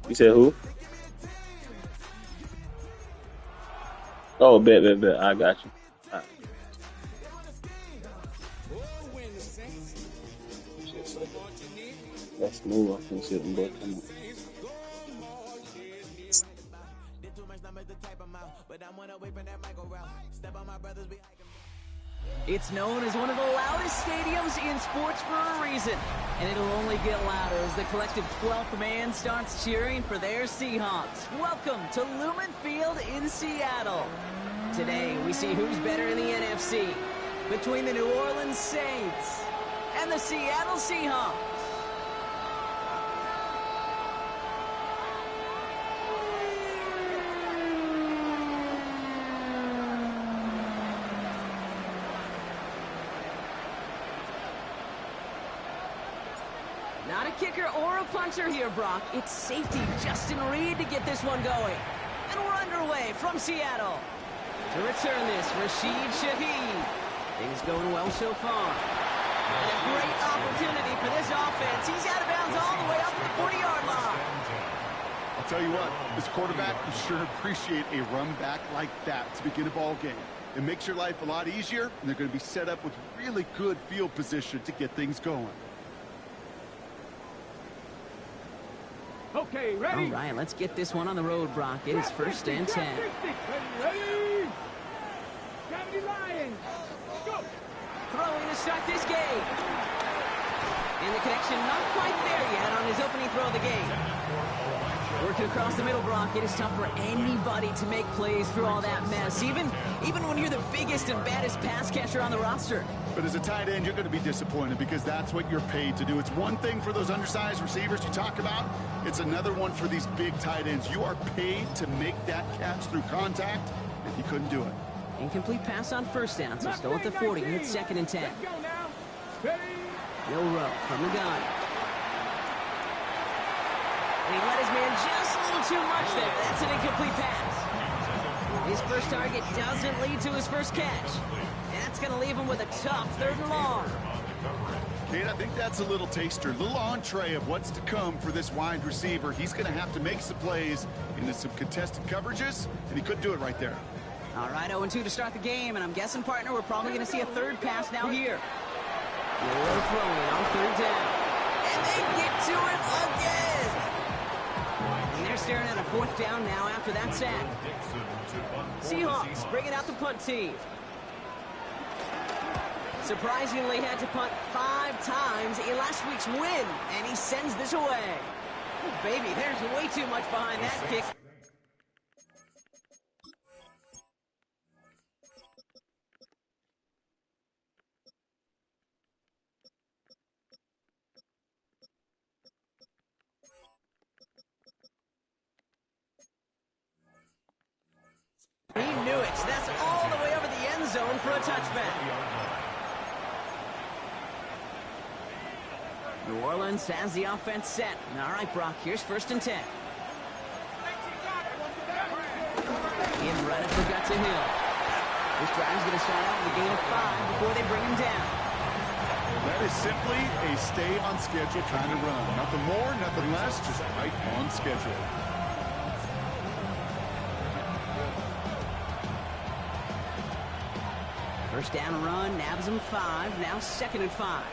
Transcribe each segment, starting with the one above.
You said who? Oh, bet. I got you. All right. That's smooth. I can see them both come on. It's known as one of the loudest stadiums in sports for a reason, and it'll only get louder as the collective 12th man starts cheering for their Seahawks. Welcome to Lumen Field in Seattle. Today, we see who's better in the NFC between the New Orleans Saints and the Seattle Seahawks. Not a kicker or a punter here, Brock. It's safety Justin Reed to get this one going. And we're underway from Seattle. To return this, Rashid Shaheed. Things going well so far. And a great opportunity for this offense. He's out of bounds all the way up to the 40-yard line. I'll tell you what, this quarterback will sure appreciate a run back like that to begin a ball game. It makes your life a lot easier, and they're going to be set up with really good field position to get things going. Okay, ready? All right, let's get this one on the road, Brock. It is first and 10. Ready? Lions. Go. Throwing to start this game. And the connection not quite there yet on his opening throw of the game. Working across the middle, Brock. It is tough for anybody to make plays through all that mess, even when you're the biggest and baddest pass catcher on the roster. But as a tight end, you're going to be disappointed because that's what you're paid to do. It's one thing for those undersized receivers you talk about. It's another one for these big tight ends. You are paid to make that catch through contact, and he couldn't do it. Incomplete pass on first down, so still at the 40. It's second and 10. Let's go now. Ready? Milrow from the gun. And he let his man just a little too much there. That's an incomplete pass. His first target doesn't lead to his first catch. And that's going to leave him with a tough third and long. Kate, I think that's a little taster, a little entree of what's to come for this wide receiver. He's going to have to make some plays into some contested coverages, and he couldn't do it right there. All right, 0-2 to start the game, and I'm guessing, partner, we're probably going to see a third pass now here. Milrow throwing on third down. And they get to it again. And they're staring at a fourth down now after that sack. Seahawks bringing out the punt team. Surprisingly had to punt 5 times in last week's win, and he sends this away. Oh, baby, there's way too much behind that kick. He knew it. That's all the way over the end zone for a touchback. New Orleans has the offense set. All right, Brock, here's first and 10. In right up the gut to Hill. This drive's going to start out with a gain of 5 before they bring him down. That is simply a stay on schedule kind of run. Nothing more, nothing less, just right on schedule. First down run, nabs him 5, now second and 5.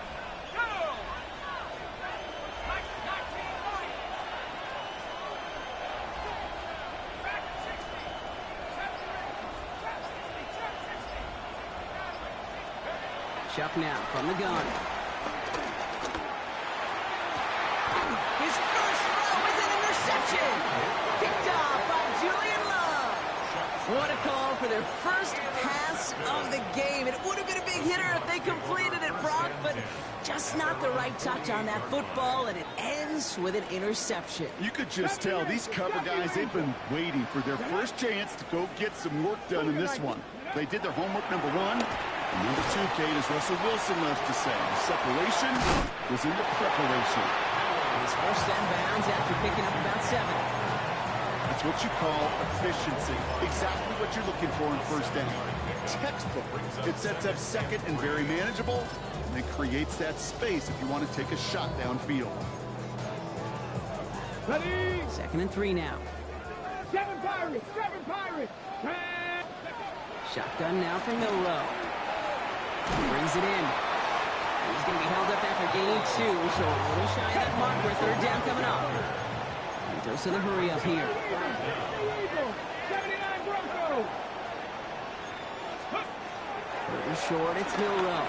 Chuck now from the gun. His first throw is an interception. Picked off by Julian Love. What a call for their first pass of the game. It would have been a big hitter if they completed it, Brock, but just not the right touch on that football, and it ends with an interception. You could just tell these cover guys, they've been waiting for their first chance to go get some work done in this one. They did their homework, number 1. And number 2, Kate, as Russell Wilson loves to say, the separation was in the preparation. His first and bounds after picking up about 7. That's what you call efficiency. Exactly what you're looking for in first down. Textbook. It sets up second and very manageable, and it creates that space if you want to take a shot downfield. Ready? 2nd and 3 now. 7 Pirates. 7 Pirates. Shotgun now from Milrow. Brings it in. He's going to be held up after gaining 2, so a little shy of that marker. 3rd down coming up. He goes to the hurry up here. 79 Broncos. Third short, it's Milrow.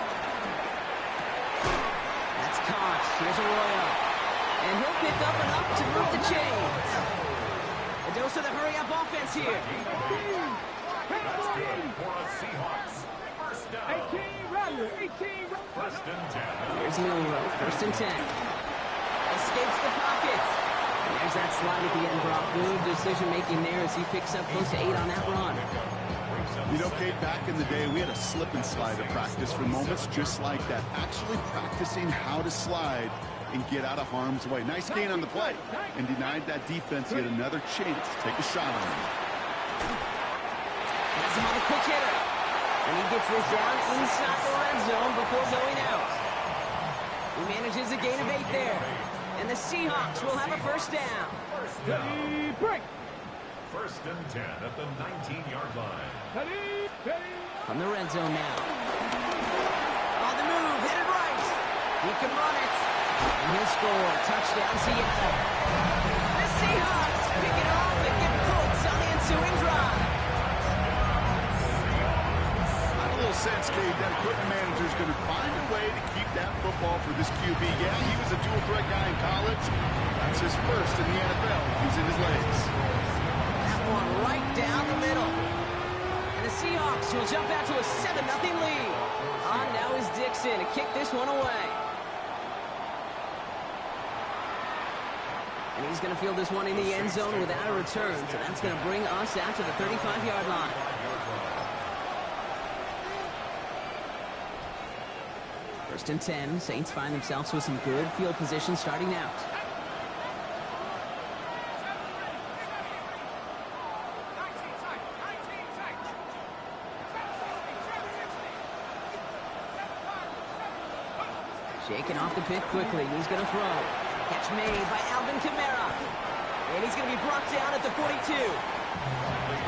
That's caught. Here's Arroyo. And he'll pick up enough to move the chains. A dose of the hurry-up offense here. That's good for a Seahawks. First down. 18 Rattler. 18 First and 10. Here's Milrow. 1st and 10. Escapes the pocket. And there's that slide at the end, Brock. Good decision-making there as he picks up close to 8 on that run. You know, Kate, back in the day, we had a slip and slide at practice for moments just like that. Actually practicing how to slide and get out of harm's way. Nice gain on the play. And denied that defense yet another chance to take a shot on him. Has him on a quick hitter. And he gets this down inside the red zone before going out. He manages a gain of 8 there. And the Seahawks will have a 1st down. Ready, break. First and 10 at the 19-yard line. Ready, ready. From the red zone now. On the move, headed right. He can run it. And he'll score. Touchdown, Seattle. The Seahawks pick it off and get points on the ensuing drive. Not a little sense, Kate, that equipment manager's going to find a way to keep that football for this QB. Yeah, he was a dual threat guy in college. That's his first in the NFL using his legs. That one right down the middle. And the Seahawks will jump out to a 7-0 lead. On now is Dixon to kick this one away. And he's going to field this one in the end zone without a return. So that's going to bring us out to the 35-yard line. First and 10. Saints find themselves with some good field position starting out. Shaking off the pick quickly. He's going to throw. Catch made by Alvin Kamara. And he's going to be brought down at the 42.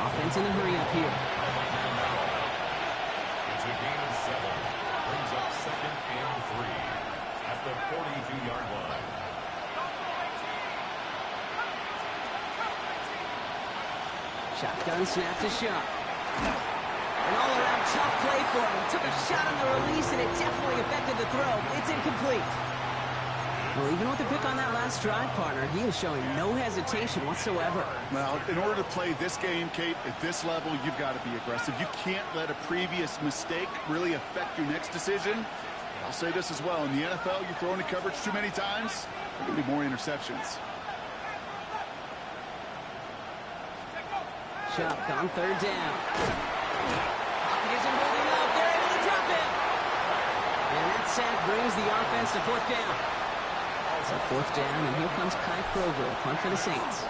Offense in the hurry up here. It's a gain of 7. Brings up 2nd and 3 at the 42-yard line. Shotgun snap to Shuck. An all-around tough play for him. Took a shot on the release, and it definitely affected the throw. It's incomplete. Well, even with the pick on that last drive, partner, he is showing no hesitation whatsoever. Well, in order to play this game, Kate, at this level, you've got to be aggressive. You can't let a previous mistake really affect your next decision. I'll say this as well. In the NFL, you throw into coverage too many times, there are going to be more interceptions. Shuck on 3rd down. Pocket isn't holding up. They're able to drop him. And that sack brings the offense to 4th down. So 4th down, and here comes Kai Kroger, punt for the Saints.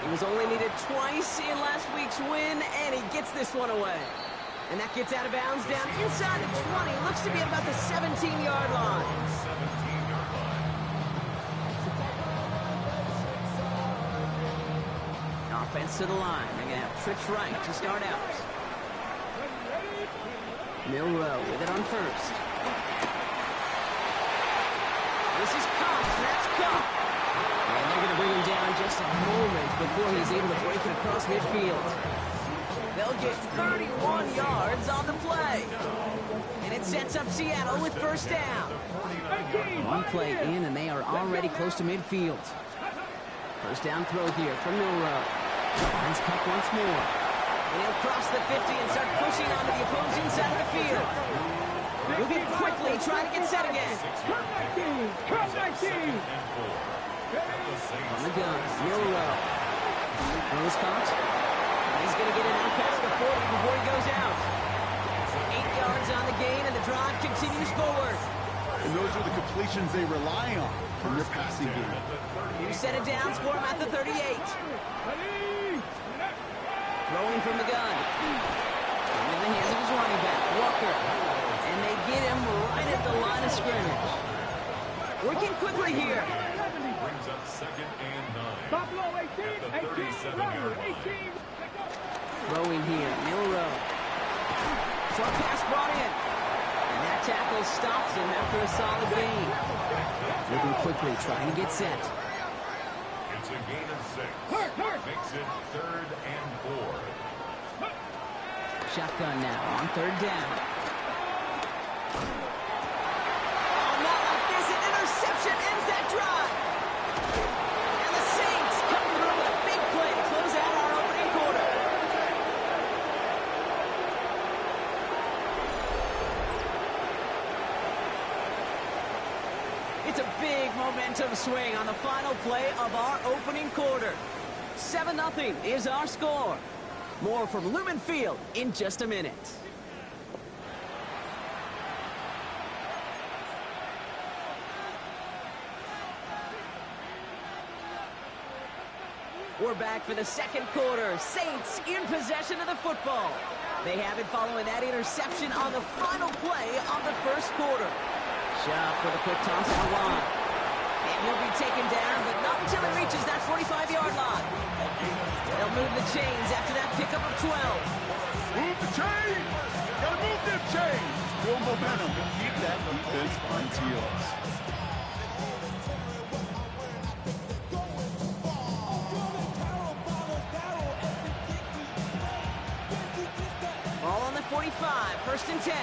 He was only needed twice in last week's win, and he gets this one away. And that gets out of bounds down inside the 20. Looks to be at about the 17-yard line. 17-yard line. Offense to the line. They're going to have trips right to start out. Milrow with it on 1st. This is Cox. That's Cup. And they're going to bring him down just a moment before he's able to break it across midfield. They'll get 31 yards on the play. And it sets up Seattle with 1st down. One play in, and they are already close to midfield. 1st down throw here from Milrow. Finds Cup once more. And he'll cross the 50 and start pushing onto the opposing side of the field. Moving quickly, trying to get set again. On the gun, Milrow. Throws caught. He's going to get it out past the 40 before he goes out. 8 yards on the gain, and the drive continues forward. And those are the completions they rely on from their passing game. New set of downs for him at the 38. Throwing from the gun. In the hands of his running back, Walker. And they get him right at the line of scrimmage. Working quickly here. brings up second and 9. Buffalo 18, At the 18, 37-yard Ryder, line. 18. Throwing here, Milrow. Short pass brought in. And that tackle stops him after a solid gain. Moving quickly, trying to get set. It's a gain of 6. Makes it 3rd and 4. Shotgun now on 3rd down. Oh, not like this. An interception ends that drive. And the Saints come through with a big play to close out our opening quarter. It's a big momentum swing on the final play of our opening quarter. 7-0 is our score. More from Lumen Field in just a minute. We're back for the second quarter. Saints in possession of the football. They have it following that interception on the final play of the first quarter. Sharp with a quick toss on the line. And he'll be taken down, but not until he reaches that 45-yard line. They'll move the chains after that pickup of 12. Move the chains! Gotta move them chains! Build momentum. Keep that defense on its heels. Ball on the 45, 1st and 10.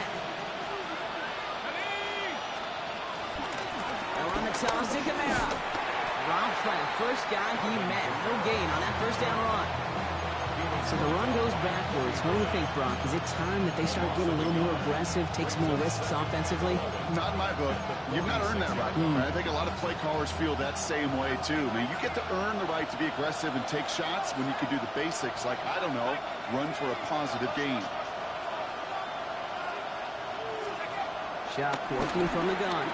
They'll run the toss to Camara. Dropped by the first guy he met. No gain on that 1st down run. So the run goes backwards. What do you think, Brock? Is it time that they start getting a little more aggressive, take some more risks offensively? Not in my book. You've not earned that right. I think a lot of play callers feel that same way, too. I mean, you get to earn the right to be aggressive and take shots when you can do the basics, like, I don't know, run for a positive gain. Shot working from the gun.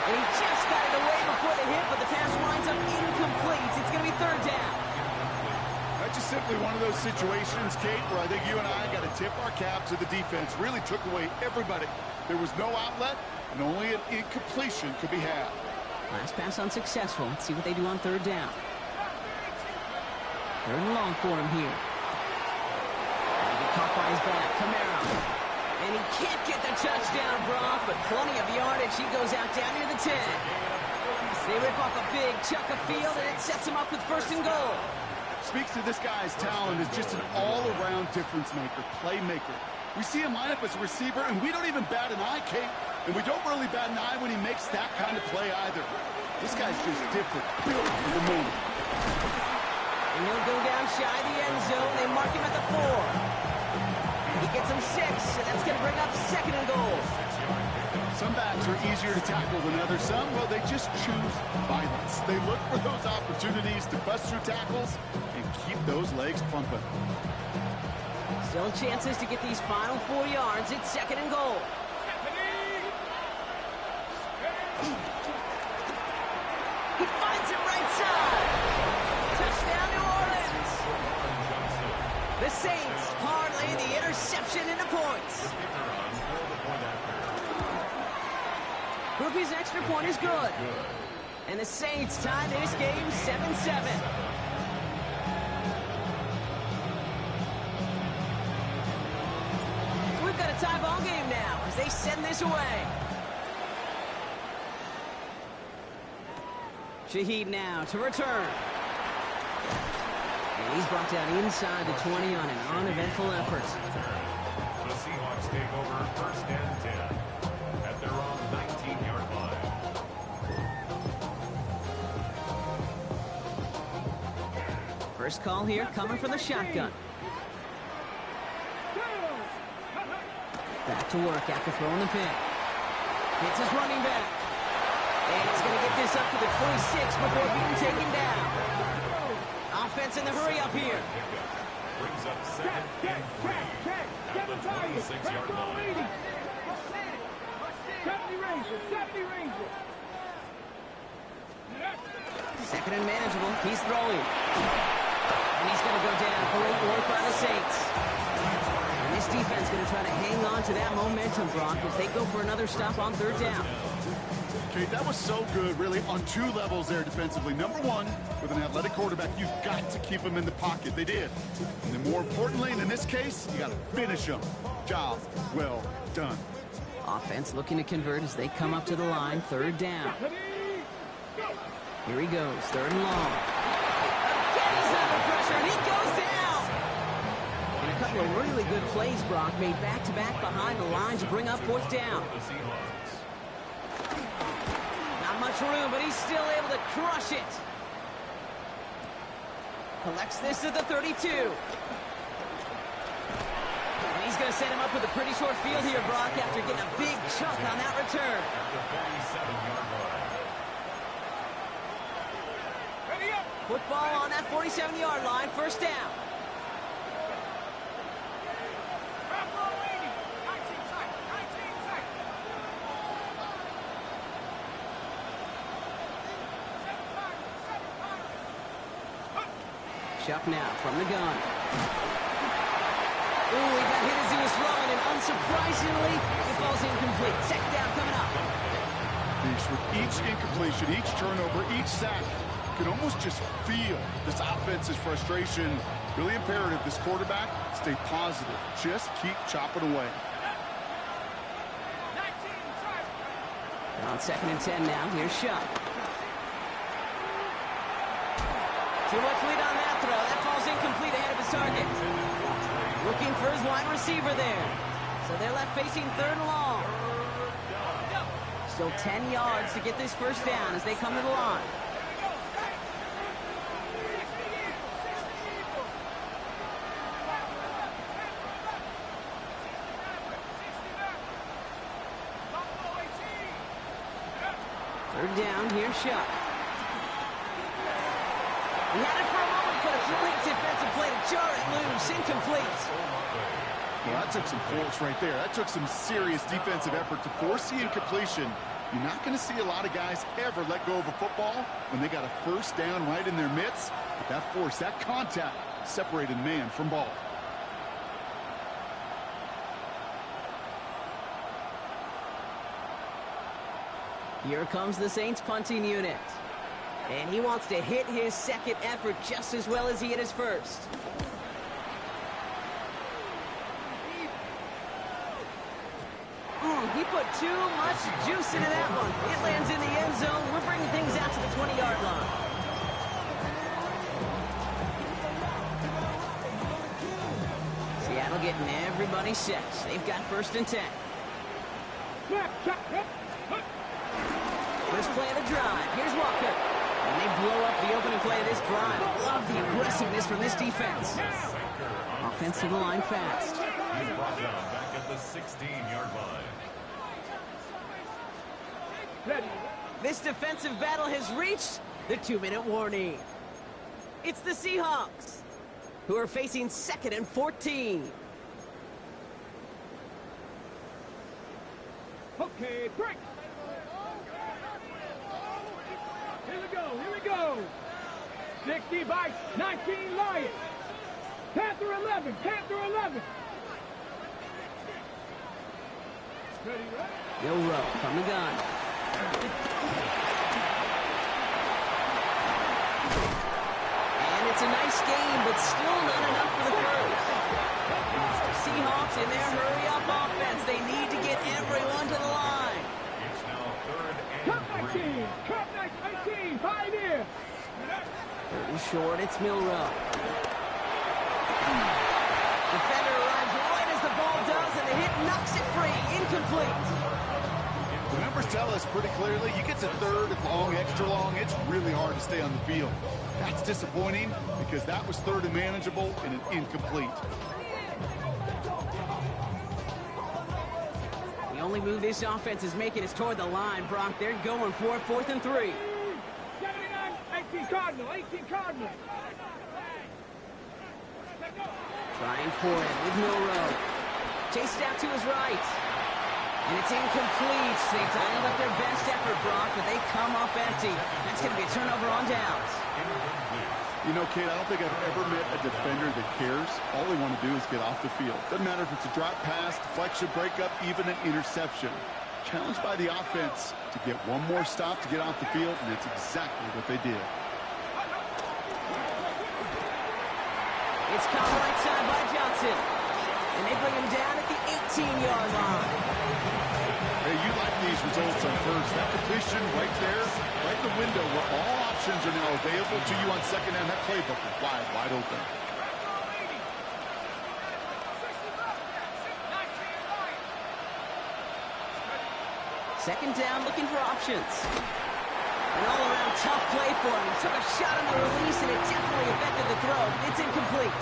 And he just got it away before the hit, but the pass winds up incomplete. It's going to be 3rd down. That's just simply one of those situations, Kate, where I think you and I got to tip our cap to the defense. Really took away everybody. There was no outlet, and only an incompletion could be had. Last pass unsuccessful. Let's see what they do on 3rd down. 3rd and long for him here. He get caught by his back. Camara. And he can't get the touchdown, Brock, but plenty of yardage. He goes out down near the 10. They rip off a big chunk of field, and it sets him up with 1st and goal. Speaks to this guy's talent as just an all-around difference maker, playmaker. We see him line up as a receiver, and we don't even bat an eye, Kate. And we don't really bat an eye when he makes that kind of play either. This guy's just different, built for the moment. And he'll go down shy of the end zone. They mark him at the 4. He gets him 6, and that's going to bring up 2nd and goal. Some backs are easier to tackle than others. Some, well, they just choose violence. They look for those opportunities to bust through tackles and keep those legs pumping. Still chances to get these final 4 yards. It's 2nd and goal. He finds him right side. Touchdown, New Orleans. The Saints parlay the interception into points. Groupie's extra point is good. And the Saints tie this game 7-7. So we've got a tie ball game now as they send this away. Shaheed now to return. And he's brought down inside the 20 on an uneventful effort. The Seahawks take over 1st and 10 at their own 19-yard line. First call here coming from the shotgun. Back to work after throwing the pick. Hits his running back. And he's going to get this up to the 26 before being taken down. Offense in the hurry up here. Brings up 2nd and 3 at the 26-yard line. 70 Rangers, 70 Rangers. 2nd and manageable. He's throwing. And he's going to go down. Great work by the Saints. And this defense going to try to hang on to that momentum, Brock, as they go for another stop on 3rd down. Kate, that was so good, really, on two levels there defensively. Number one, with an athletic quarterback, you've got to keep him in the pocket. They did. And then more importantly, and in this case, you got to finish him. Job well done. Offense looking to convert as they come up to the line. Third down. Here he goes. Third and long. Again, he's under pressure, and he goes down. And a couple of really good plays, Brock, made back-to-back behind the line to bring up fourth down. Not much room, but he's still able to crush it. Collects this at the 32. And he's going to set him up with a pretty short field here, Brock, after getting a big chunk on that return. Football on that 47-yard line, first down. Chuck now from the gun. Ooh, he got hit as he was throwing, and unsurprisingly, it falls incomplete. Second down coming up. With each incompletion, each turnover, each sack, you can almost just feel this offense's frustration. Really imperative, this quarterback, stay positive. Just keep chopping away. On second and 10 now, here's Shuck. Too much lead on that throw. That falls incomplete ahead of his target. Looking for his wide receiver there. So they're left facing third and long. Still 10 yards to get this first down as they come to the line. Third down, here's Shuck. He had it for a moment, but a great defensive play to jar it loose. Incomplete. Well, that took some force right there. That took some serious defensive effort to force the incompletion. You're not going to see a lot of guys ever let go of a football when they got a first down right in their midst. But that force, that contact, separated man from ball. Here comes the Saints punting unit. And he wants to hit his second effort just as well as he hit his first. He put too much juice into that one. It lands in the end zone. We're bringing things out to the 20-yard line. Seattle getting everybody set. They've got first and 10. First play of the drive. Here's Walker. And they blow up the opening play of this drive. Love the aggressiveness from this defense. Offensive line fast. He's brought down back at the 16-yard line. This defensive battle has reached the 2-minute warning. It's the Seahawks, who are facing second and 14. Okay, break. Here we go, here we go. 60 Vikes, 19 Lions. Panther 11, Panther 11. Ready, right? Bill Rowe from the gun. And it's a nice game, but still not enough for the first. Seahawks in their hurry-up offense. They need to get everyone to the line. It's now third Cup and 3. 19, Cup 19, Pioneer. Third and short, it's Milrow. Defender arrives right as the ball does, and the hit knocks it free. Incomplete. The numbers tell us pretty clearly, you get to third and long, extra long, it's really hard to stay on the field. That's disappointing because that was third and manageable and an incomplete. The only move this offense is making is toward the line, Brock. They're going for it, fourth and 3. 79, 18 Cardinal, 18 Cardinal. Trying for it with Milrow. Chased out to his right. And it's incomplete. They dialed up their best effort, Brock, but they come up empty. That's going to be a turnover on downs. You know, Kate, I don't think I've ever met a defender that cares. All they want to do is get off the field. Doesn't matter if it's a drop pass, deflection, breakup, even an interception. challenged by the offense to get one more stop to get off the field, and that's exactly what they did. It's caught right side by Johnson. And they bring him down at the 18-yard line. Hey, you like these results on first. That completion right there, right the window where all options are now available to you on second down. That playbook is wide open. Second down, looking for options. An all-around tough play for him. He took a shot on the release, and it definitely affected the throw. It's incomplete.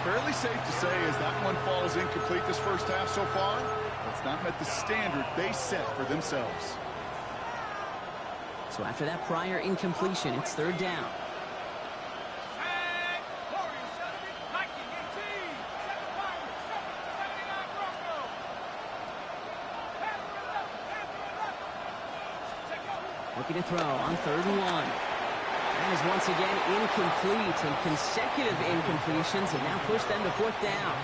Fairly safe to say as that one falls incomplete this first half so far, it's not met the standard they set for themselves. So after that prior incompletion, it's third down. Looking to throw on 3rd and 1. That is once again incomplete, and consecutive incompletions have now pushed them to 4th down.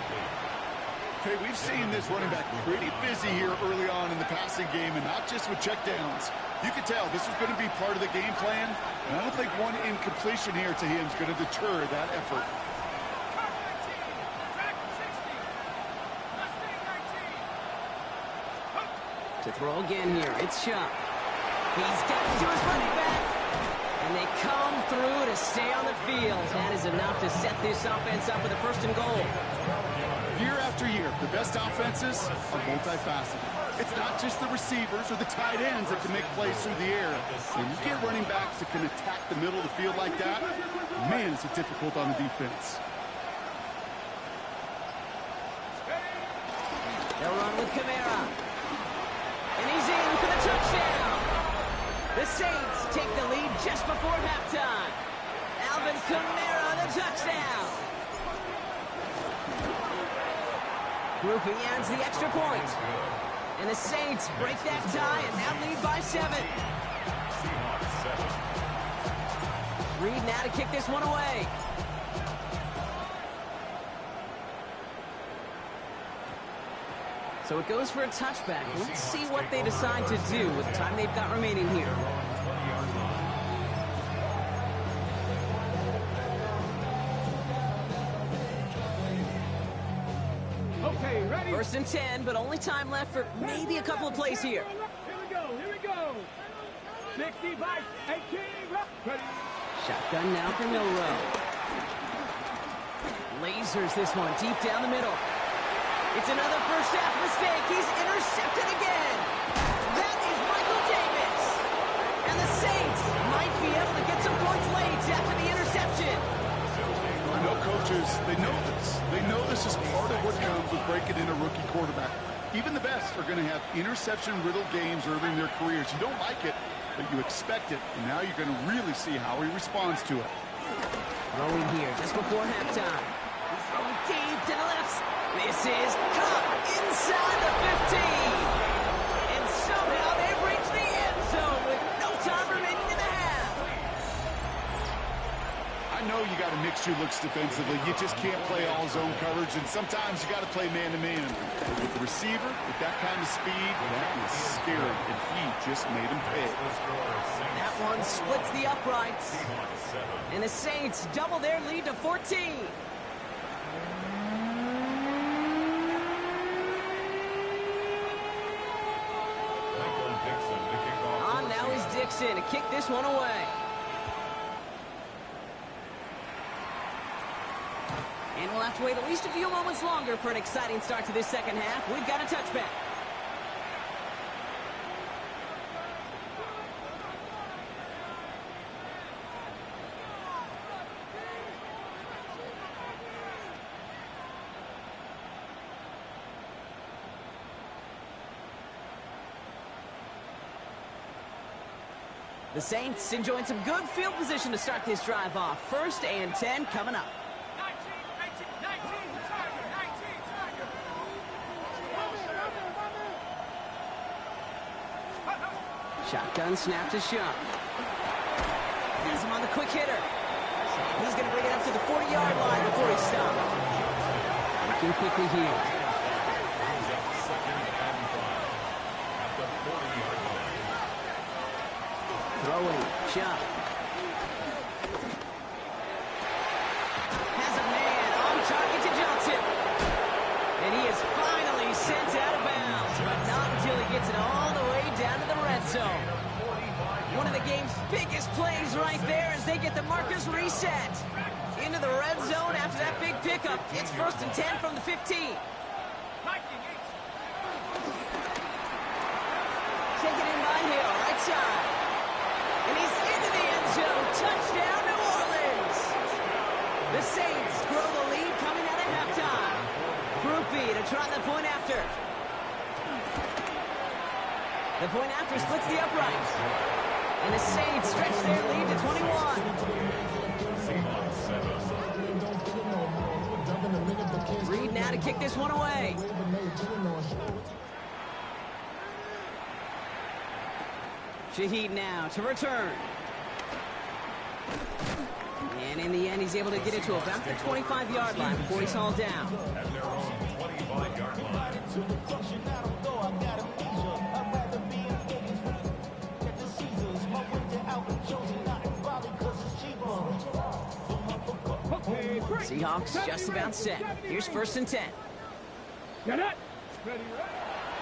Okay, we've seen this running back pretty busy here early on in the passing game, and not just with checkdowns. You can tell this is going to be part of the game plan, and I don't think one incompletion here to him is going to deter that effort. To throw again here, it's Shuck. He's got it to his running back. And they come through to stay on the field. That is enough to set this offense up with a 1st and goal. Year after year, the best offenses are multifaceted. It's not just the receivers or the tight ends that can make plays through the air. When you get running backs that can attack the middle of the field like that, man, is it difficult on the defense. They'll run with Kamara. And he's in for the touchdown. The Saints take the lead just before halftime. Alvin Kamara, the touchdown. Grouping adds the extra point. And the Saints break that tie and now lead by 7. Reed now to kick this one away. So it goes for a touchback. Let's see what they decide to do with the time they've got remaining here. Okay, ready? 1st and 10, but only time left for maybe a couple of plays here. Here we go. 60 by 18. Ready? Shotgun now for Milrow. Lasers this one deep down the middle. It's another first half mistake. He's intercepted again. That is Michael Davis. And the Saints might be able to get some points late after the interception. I know coaches, they know this. They know this is part of what comes with breaking in a rookie quarterback. Even the best are going to have interception-riddled games early in their careers. You don't like it, but you expect it. And now you're going to really see how he responds to it. Throwing here just before halftime. He's throwing deep to the left. This is caught inside the 15. And somehow they've reached the end zone with no time remaining in the half. I know you got to mix your looks defensively. You just can't play all zone coverage, and sometimes you got to play man-to-man. With the receiver, with that kind of speed, that is scary, and he just made him pay. That one splits the uprights. And the Saints double their lead to 14. On now is Dixon to kick this one away. And we'll have to wait at least a few moments longer for an exciting start to this second half. We've got a touchback. The Saints enjoying some good field position to start this drive off. 1st and 10 coming up. 19, Tiger. Shotgun snap to Shuck. Has him on the quick hitter. He's going to bring it up to the 40-yard line before he stops. Looking quickly here. Throwing, shot. Has a man on target to Johnson. And he is finally sent out of bounds, but not until he gets it all the way down to the red zone. One of the game's biggest plays right there as they get the markers reset. Into the red zone after that big pickup. It's 1st and 10 from the 15. Taken in by Hill, right side. And he's into the end zone. Touchdown, New Orleans. The Saints grow the lead coming out of halftime. Group B to try the point after. The point after splits the uprights. And the Saints stretch their lead to 21. Reed now to kick this one away. Shaheed now to return. And in the end, he's able to get it to about the 25-yard line before he's hauled down. At their own 25-yard line. Seahawks just about set. Here's 1st and 10. Get it. Ready,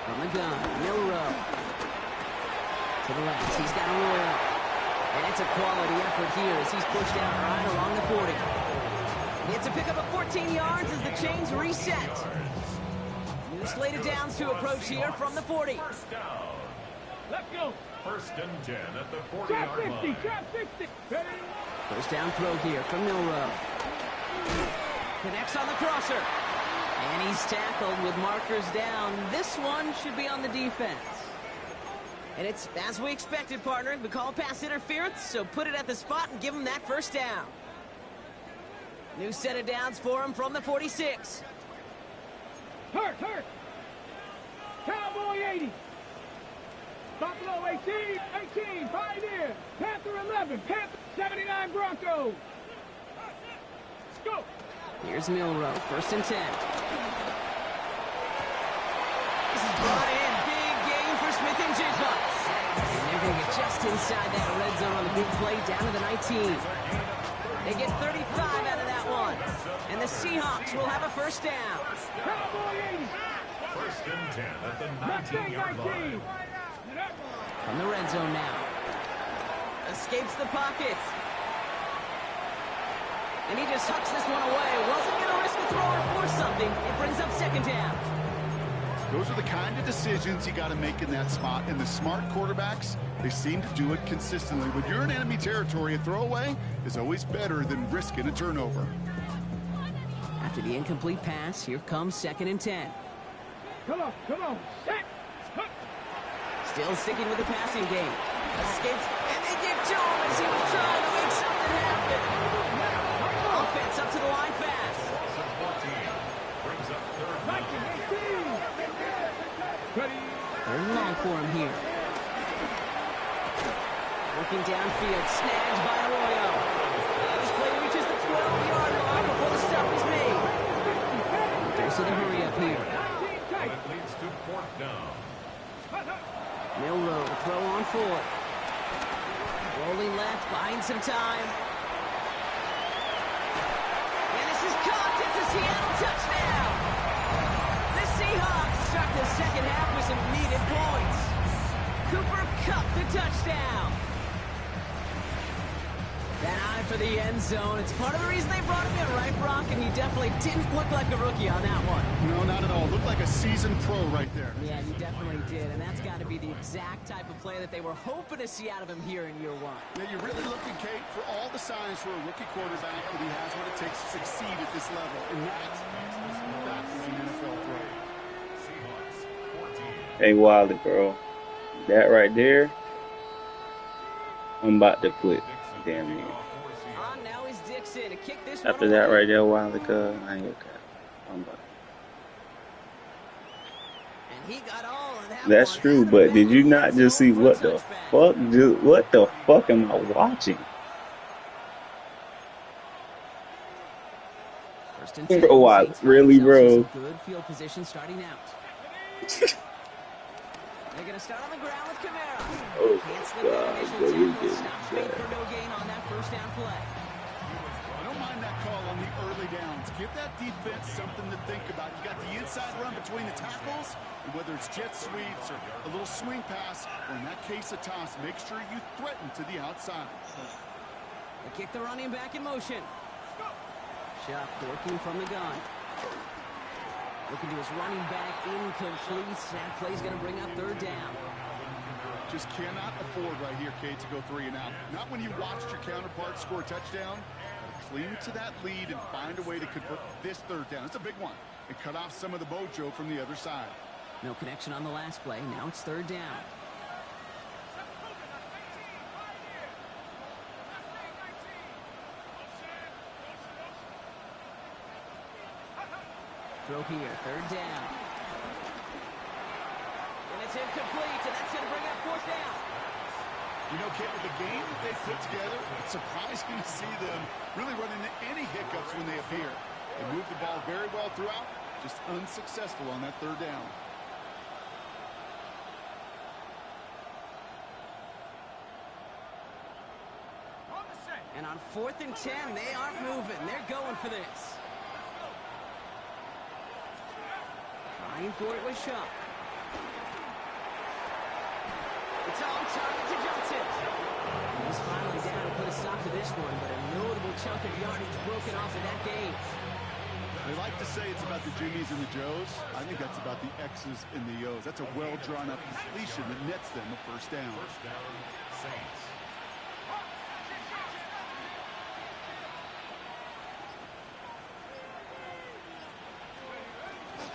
From the gun, Milrow. To the left, he's got a roll. And it's a quality effort here as he's pushed out right along the 40. It's a pickup of 14 yards as the chains reset. New slate of downs to approach here from the 40. First down. Let's go. 1st and 10 at the Trap 40-yard 50. line. Trap 50. Ready. First down throw here from Milrow. Connects on the crosser. And he's tackled with markers down. This one should be on the defense. And it's as we expected, partner. We call pass interference, so put it at the spot and give him that 1st down. New set of downs for him from the 46. Hurt. Cowboy 80. Buffalo 18. Pioneer. Panther 11. Panther 79 Broncos. Let's go. Here's Milrow, 1st and 10. This is brought in. Big game for Smith and Jigba. And they're going to get just inside that red zone on the big play down to the 19. They get 35 out of that one. And the Seahawks will have a 1st down. Cowboy 80. 1st and 10 at the Mustang 19-yard 19. line. From the red zone now. Escapes the pocket. And he just hucks this one away. Wasn't going to risk a throw or force something. It brings up 2nd down. Those are the kind of decisions you got to make in that spot. And the smart quarterbacks, they seem to do it consistently. When you're in enemy territory, a throwaway is always better than risking a turnover. After the incomplete pass, here comes 2nd and 10. Come on. Set. Hook. Still sticking with the passing game. Escapes, and they get to him as he was trying to make something happen. Offense up to the line fast. 14 brings up 3rd down. 19. Ready. 3rd and long for him here. Working downfield, snagged by Arroyo. This play reaches the 12-yard line before the stop is made. There's the hurry up here. But it leads to 4th down. Milrow, throw on 4th. Rolling left, buying some time. And this is caught. It's a Seattle touchdown. The Seahawks start the 2nd half with some needed points. Cooper Kupp the touchdown. That eye for the end zone. It's part of the reason they brought him in, right, Brock? And he definitely didn't look like a rookie on that one. No, not at all. Looked like a seasoned pro right there. Yeah, he definitely did. And that's got to be the exact type of play that they were hoping to see out of him here in year 1. Yeah, you're really looking, Kate, for all the signs for a rookie quarterback that he has what it takes to succeed at this level. And that is an NFL throw. Seahawks 14. Hey, Wiley, bro. That right there, I'm about to quit. Damn near. On now is Dixon to kick this After one that away. right there, Wiley, I ain't okay. I'm about. And he got all of that That's one true, out of but did you bounds not just see for a what the touchback. fuck? What the fuck am I watching? 1st and Bro, 10. Wiley, Saints really, find themselves bro? in some good field position starting out. They're going to start on the ground with Kamara. Oh Can't slip that God, initial but we tackle. getting Stops made for that. no gain on that first down play. I don't mind that call on the early downs. Give that defense something to think about. You got the inside run between the tackles, and whether it's jet sweeps or a little swing pass, or in that case a toss, make sure you threaten to the outside. They kick the running back in motion. Shot working from the gun. Looking to his running back, incomplete. That play's going to bring up third down. Just cannot afford right here, Kate, to go 3 and out. Not when you watched your counterpart score a touchdown. Cling to that lead and find a way to convert this third down. It's a big one. And cut off some of the mojo from the other side. No connection on the last play. Now it's third down. Throw here, third down. And it's incomplete, and that's going to bring up fourth down. You know, Kate, with the game that they put together, it's surprising to see them really run into any hiccups when they appear. They move the ball very well throughout, just unsuccessful on that third down. And on 4th and 10, they aren't moving. They're going for this. Trying for it with Shuck. It's on target to Johnson. And he's finally down to put a stop to this one, but a notable chunk of yardage broken off in that game. They like to say it's about the Jimmies and the Joes. I think that's about the X's and the O's. That's a well-drawn-up completion that nets them a first down. First down, Saints.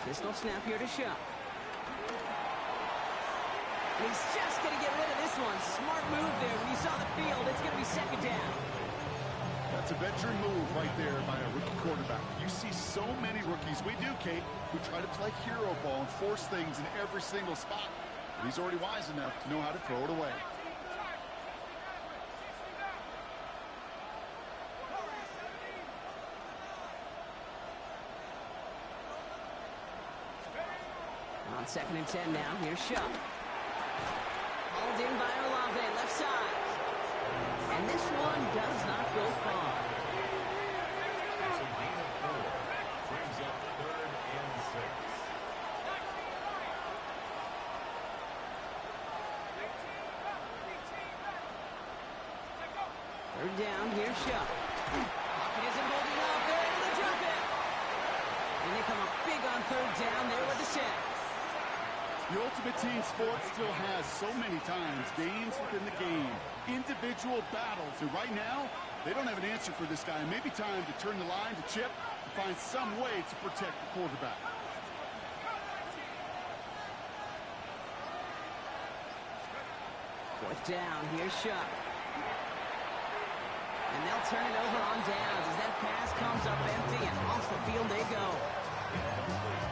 Pistol snap here to Shuck. And he's just going to get rid of this one. Smart move there. When you saw the field, it's going to be second down. That's a veteran move right there by a rookie quarterback. You see so many rookies, we do, Kate, who try to play hero ball and force things in every single spot. But he's already wise enough to know how to throw it away. On 2nd and 10 now, here's Shuck. Hauled in by Olave, left side. And this one does not go far. It's a gain of 4. Brings up 3rd and 6. Third down, here's Shuck. Pocket isn't holding up, they're able to drop it. And they come up big on third down there with the sack. The ultimate team sport still has so many times games within the game, individual battles, and right now, they don't have an answer for this guy. It may be time to turn the line to Chip to find some way to protect the quarterback. Fourth down, here's Shuck. And they'll turn it over on downs as that pass comes up empty and off the field they go.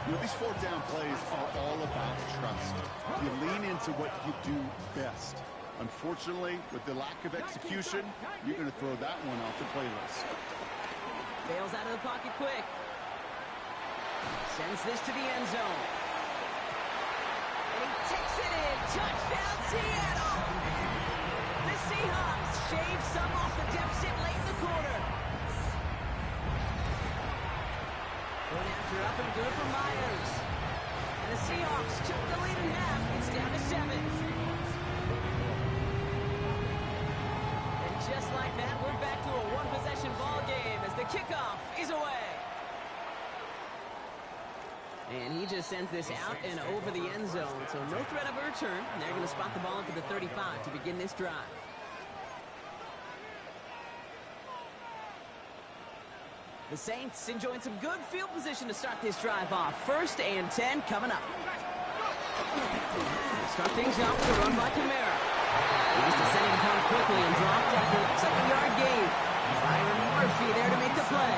You know, these fourth down plays are all about trust. You lean into what you do best. Unfortunately, with the lack of execution, you're going to throw that one off the playlist. Bails out of the pocket quick. Sends this to the end zone. And he takes it in. Touchdown, Seattle! The Seahawks shave some off the deficit late in the quarter. One after up and good for Myers. And the Seahawks took the lead in half. It's down to 7. And just like that, we're back to a one-possession ball game as the kickoff is away. And he just sends this out and over the end zone, so no threat of a return. They're going to spot the ball up at the 35 to begin this drive. The Saints enjoying some good field position to start this drive off. 1st and 10 coming up. Start things off with a run by Kamara. He's descending upon quickly and dropped after it looks like a yard gain. Byron Murphy there to make the play.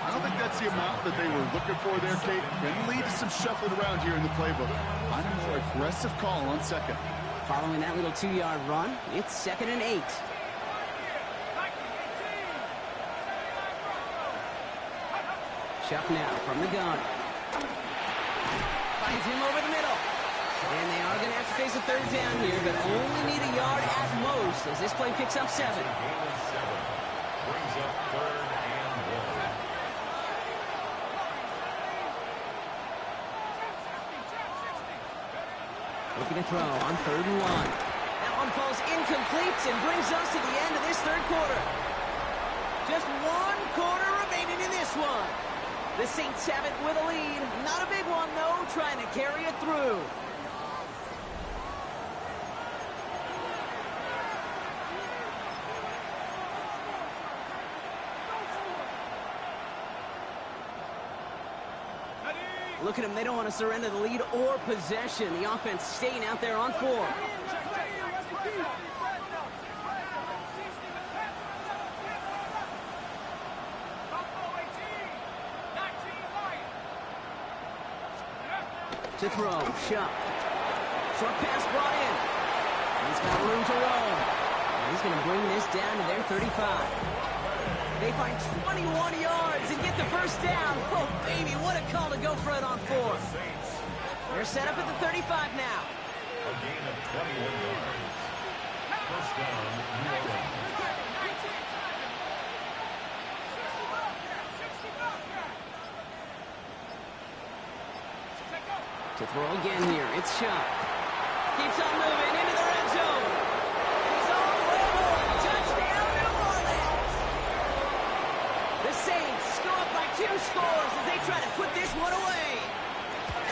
I don't think that's the amount that they were looking for there, Kate. Can lead to some shuffling around here in the playbook. Find a more aggressive call on second. Following that little 2-yard run, it's 2nd and 8. Chuck now from the gun. Finds him over the middle. And they are going to have to face a third down here, but only need a yard at most as this play picks up 7. Gain of 7. Brings up 3rd and 1. Looking to throw on 3rd and 1. That one falls incomplete and brings us to the end of this third quarter. Just 1 quarter remaining in this one. The Saints have it with a lead. Not a big one, though, trying to carry it through. Look at them. They don't want to surrender the lead or possession. The offense staying out there on 4. To throw. Shuck. Short pass brought in. He's got room to roll. And he's going to bring this down to their 35. They find 21 yards and get the first down. Oh, baby, what a call to go for it on 4th. They're set up at the 35 now. A gain of 21 yards. First down, New Orleans. To throw again here. It's Shuck. Keeps on moving into the red zone. He's all the way home. Touchdown, New Orleans. The Saints go up by 2 scores as they try to put this one away.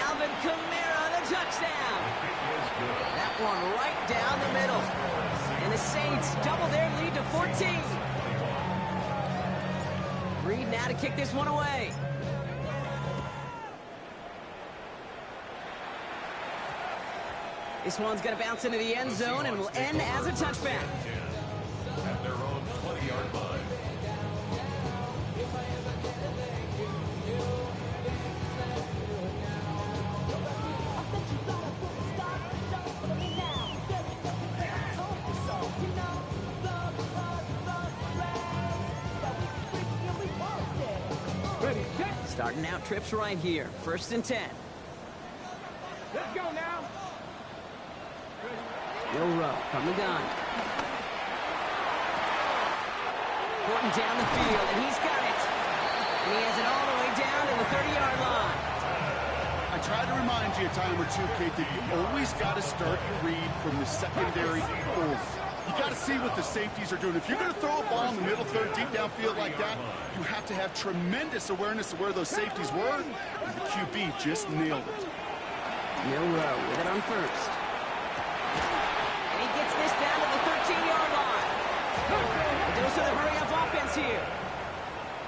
Alvin Kamara, the touchdown. That one right down the middle. And the Saints double their lead to 14. Reed now to kick this one away. This one's going to bounce into the end zone and will end as a touchback. At their own 20-yard line. Starting out trips right here. 1st and 10. Let's go now. Will Rowe from the gun. Horton down the field, and he's got it. And he has it all the way down to the 30-yard line. I try to remind you a time or two, Kate, that you always got to start your read from the secondary forward. You got to see what the safeties are doing. If you're going to throw a ball in the middle third, deep downfield like that, you have to have tremendous awareness of where those safeties were. And the QB just nailed it. Milroe with it on 1st. And he gets this down to the 13-yard line. The dose of the hurry-up offense here.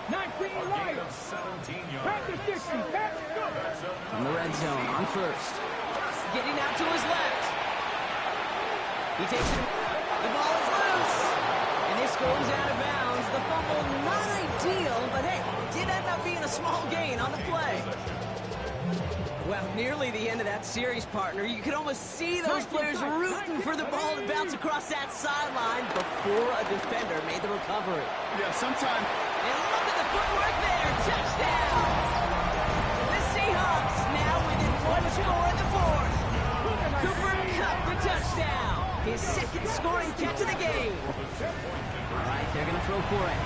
19 Gain Lions. of 17 Back to yards. 60. Back to go. From the red zone on 1st. Getting out to his left. He takes it. The ball is loose. And this goes out of bounds. The fumble not ideal, but hey, did end up being a small gain on the play. Well, nearly the end of that series, partner. You could almost see those players rooting for the ball to bounce across that sideline before a defender made the recovery. Yeah, sometime. And look at the footwork there. Touchdown! The Seahawks now within 1 score in the 4th. Cooper Kupp the touchdown. His 2nd scoring catch of the game. All right, they're going to throw for it.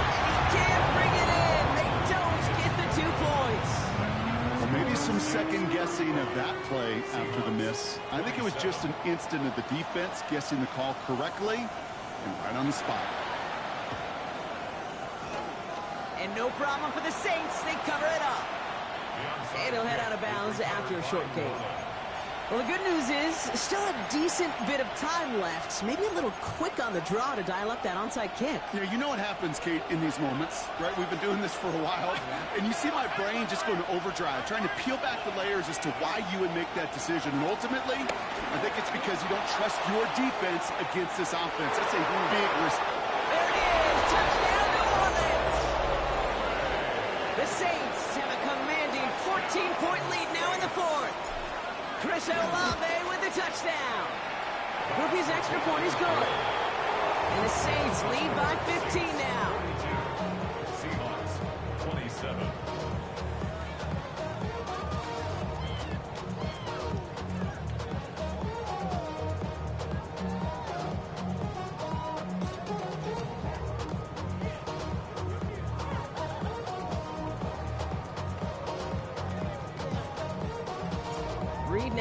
And he can't bring it in. They don't get the 2 points. Well, maybe some second guessing of that play after the miss. I think it was just an instant of the defense guessing the call correctly and right on the spot. And no problem for the Saints. They cover it up. And he'll head out of bounds after a short gain. Well, the good news is still a decent bit of time left. Maybe a little quick on the draw to dial up that onside kick. Yeah, you know what happens, Kate, in these moments, right? We've been doing this for a while, and you see my brain just going to overdrive, trying to peel back the layers as to why you would make that decision. And ultimately, I think it's because you don't trust your defense against this offense. That's a big risk. There it is! Touchdown, New Orleans! The Saints have a commanding 14-point lead now in the 4th. Chris Olave with the touchdown. Groupie's extra point is good. And the Saints lead by 15 now. Seahawks 27.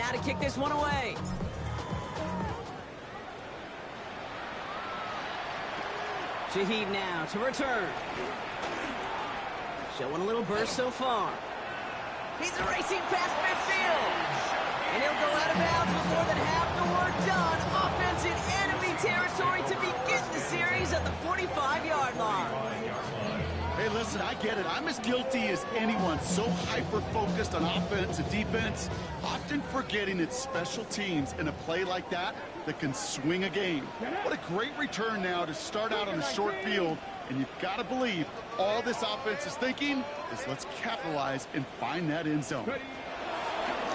now to kick this one away. Shaheed now to return. Showing a little burst so far. He's racing past midfield. And he'll go out of bounds with more than half the work done. Offense in enemy territory to begin the series at the 45-yard line. Hey, listen, I get it. I'm as guilty as anyone. So hyper-focused on offense and defense, often forgetting it's special teams in a play like that can swing a game. What a great return now to start out on a short field. And you've got to believe all this offense is thinking is let's capitalize and find that end zone.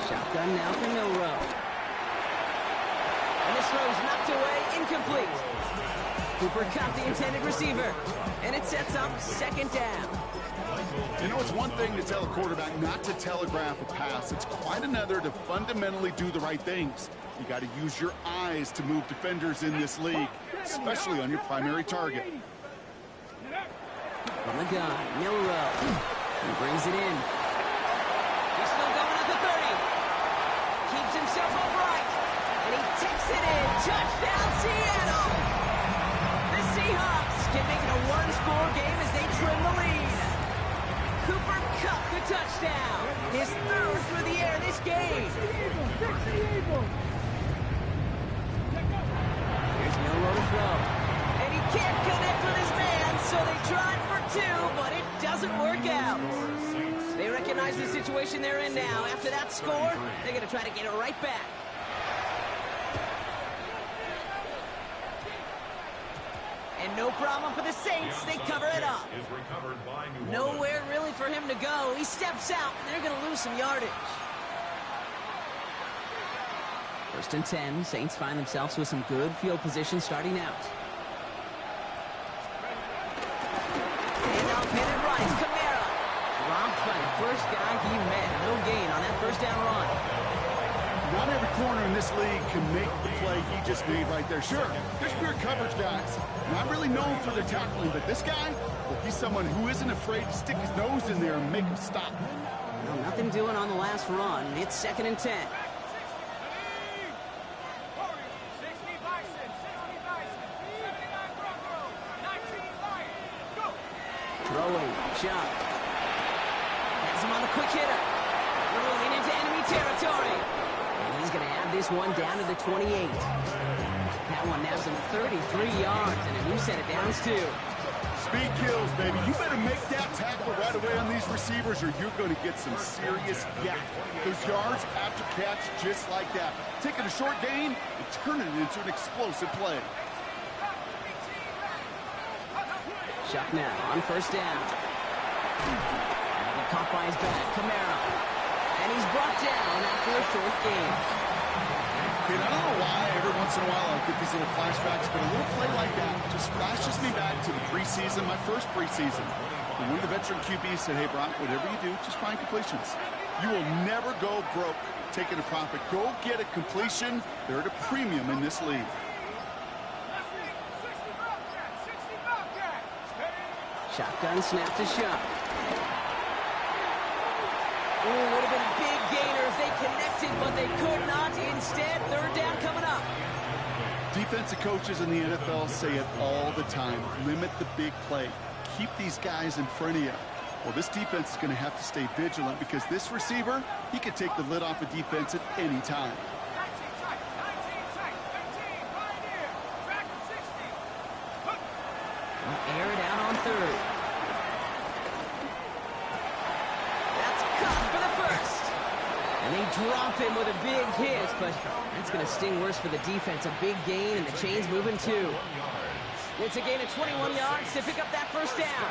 Shotgun now for Milrow. And this throw's knocked away, incomplete. Cooper caught the intended receiver. And it sets up second down. You know, it's one thing to tell a quarterback not to telegraph a pass. It's quite another to fundamentally do the right things. You got to use your eyes to move defenders in this league, especially on your primary target. From the gun, Milrow. He brings it in. He's still going at the 30. Keeps himself upright. And he takes it in. Touchdown, Seattle! The Seahawks can make it a one-score game as they trim the lead. Cooper Kupp the touchdown. His third through the air this game. Here's Milrow to throw. And he can't connect with his man, so they tried for two, but it doesn't work out. They recognize the situation they're in now. After that score, they're going to try to get it right back. And no problem for the Saints. They cover it up. Nowhere really for him to go. He steps out, and they're going to lose some yardage. 1st and 10. Saints find themselves with some good field position starting out. And off hit and right. Kamara. Dropped by the first guy he met. No gain on that first down run. Not every corner in this league can make the play he just made right there. Sure, there's pure coverage guys. Not really known for their tackling, but this guy, well, he's someone who isn't afraid to stick his nose in there and make him stop. Well, nothing doing on the last run. It's 2nd and 10. Throwing, Chuck. Has him on the quick hitter. Rolling into enemy territory. And he's going to have this one down to the 28. That one nabs him 33 yards and a new set of downs, too. Speed kills, baby. You better make that tackle right away on these receivers or you're going to get some serious yak. Those yards after catch just like that. Taking a short gain and turning it into an explosive play. Chuck now on 1st down. And caught by his back, Kamara. And he's brought down after a short gain. Kid, I don't know why every once in a while I get these little flashbacks, but a little play like that just flashes me back to the preseason, my first preseason. And one of the veteran QBs said, hey, Brock, whatever you do, just find completions. You will never go broke taking a profit. Go get a completion. They're at a premium in this league. Shotgun snap to Chuck. Ooh, would have been a big gainer if they connected, but they could not. Instead, 3rd down coming up. Defensive coaches in the NFL say it all the time. Limit the big play. Keep these guys in front of you. Well, this defense is going to have to stay vigilant because this receiver, he could take the lid off a defense at any time. Air it out on 3rd. That's caught for the first. And they drop him with a big hit, but that's going to sting worse for the defense. A big gain, and the chain's moving too. It's a gain of 21 yards to pick up that 1st down.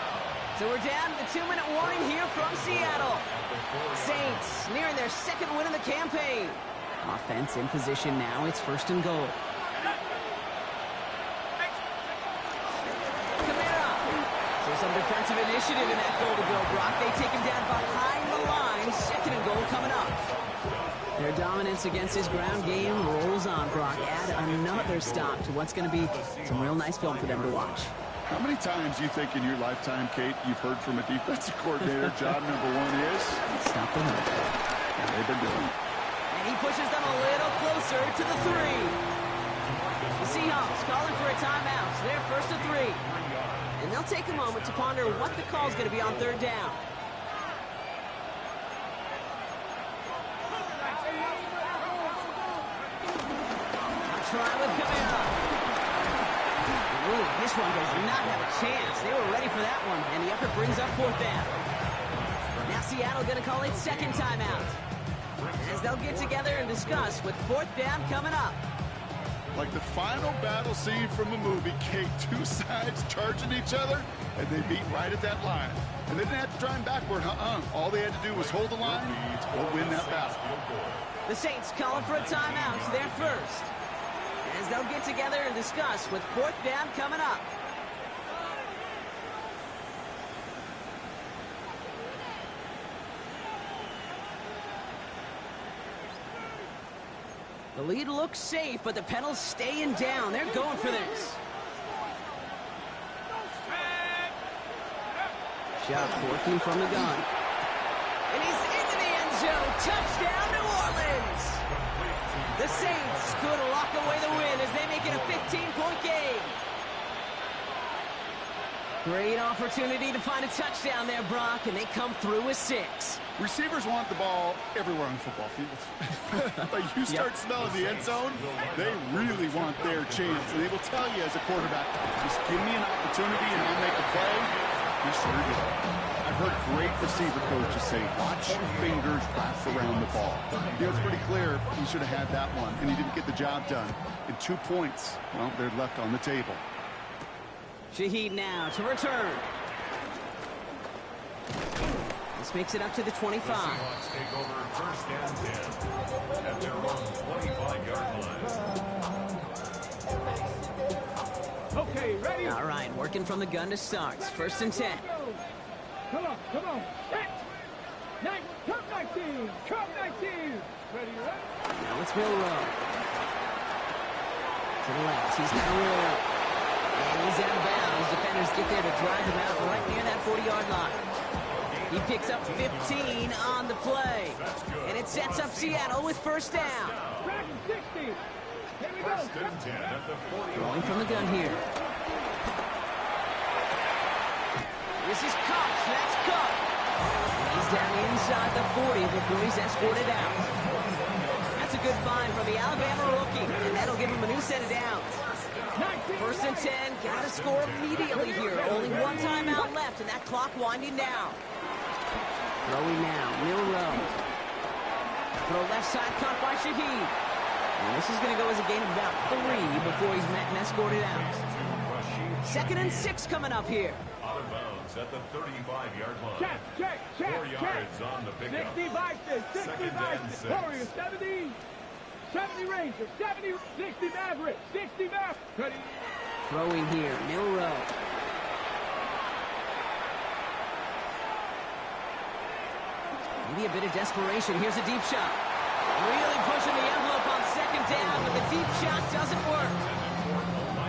So we're down to the 2-minute warning here from Seattle. Saints nearing their 2nd win of the campaign. Offense in position now. It's 1st and goal. Some defensive initiative in that goal to go, Brock. They take him down behind the line. 2nd and goal coming up. Their dominance against his ground game rolls on, Brock. Add another stop to what's going to be some real nice film for them to watch. How many times do you think in your lifetime, Kate, you've heard from a defensive coordinator, job number 1 is? Stop the run. And they've been doing it. And And he pushes them a little closer to the 3. The Seahawks calling for a timeout. So they're first and 3. And they'll take a moment to ponder what the call is going to be on third down. Try with Camara. Ooh, this one does not have a chance. They were ready for that one, and the effort brings up fourth down. Now Seattle going to call it second timeout, as they'll get together and discuss with fourth down coming up. Like the final battle scene from a movie, Kate, two sides charging each other, and they meet right at that line. And they didn't have to drive backward, All they had to do was hold the line to go win that battle. The Saints calling for a timeout. They're first, as they'll get together and discuss with fourth down coming up. The lead looks safe, but the pedals staying down. They're going for this. Shot working from the gun. And he's into the end zone. Touchdown, New Orleans. The Saints could lock away the win as they make it a 15-point game. Great opportunity to find a touchdown there, Brock, and they come through with 6. Receivers want the ball everywhere on the football field. But you start smelling the end zone, they really want their chance. And they will tell you as a quarterback, just give me an opportunity and I'll make a play. He sure did. I've heard great receiver coaches say, watch your fingers wrap around the ball. It's pretty clear he should have had that one, and he didn't get the job done. And 2 points, well, they're left on the table. Shaheed now to return. This makes it up to the 25. The Seahawks take over first and 10 at their own 25-yard line. Okay, ready? All right, working from the gun to start. First and 10. Come on, come on. Come 19, come 19. Ready, ready? Now it's Milrow. To the left, he's got a roll. And he's out of bounds. Defenders get there to drive him out right near that 40-yard line. He picks up 15 on the play. And it sets up Seattle with first down. Back in 60. Here we go. First and 10 at the 40. Throwing from the gun here. This is Cox. That's Cox. He's down inside the 40 before he's escorted out. That's a good find from the Alabama rookie, and that'll give him a new set of downs. First and 10, gotta score immediately here. Only one timeout left, and that clock winding down. Throwing now, Milrow. Throw left side, caught by Shaheed. And this is gonna go as a gain of about 3 before he's met and escorted out. Second and 6 coming up here. Out of bounds at the 35-yard line. Check. 4 yards on the pickup. 60 Vikings, 60 Second and Vikings. 6. Warriors, 70 Rangers, 60 Mavericks, 60 Mavericks. Ready? Throwing here, Milrow. Maybe a bit of desperation. Here's a deep shot. Really pushing the envelope on second down, but the deep shot doesn't work.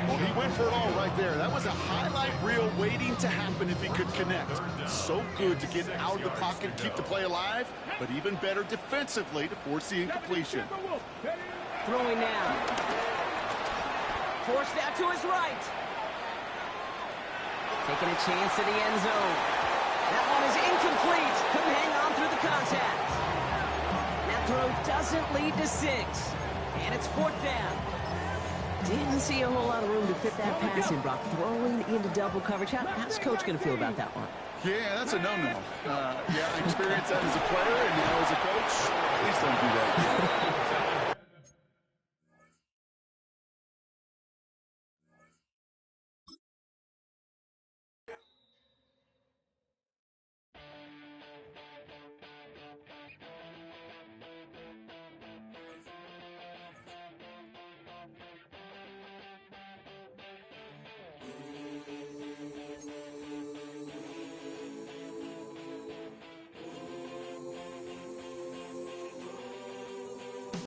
Well, he went for it all right there. That was a highlight reel waiting to happen if he could connect. So good to get out of the pocket and keep the play alive, but even better defensively to force the incompletion. Throwing now. Forced out to his right. Taking a chance to the end zone. That one is incomplete. Couldn't hang on through the contact. That throw doesn't lead to 6. And it's fourth down. Didn't see a whole lot of room to fit that pass in, Brock. Throwing into double coverage. How's Coach going to feel about that one? Yeah, that's a no-no. I experienced that as a player and now as a coach. Please don't do that.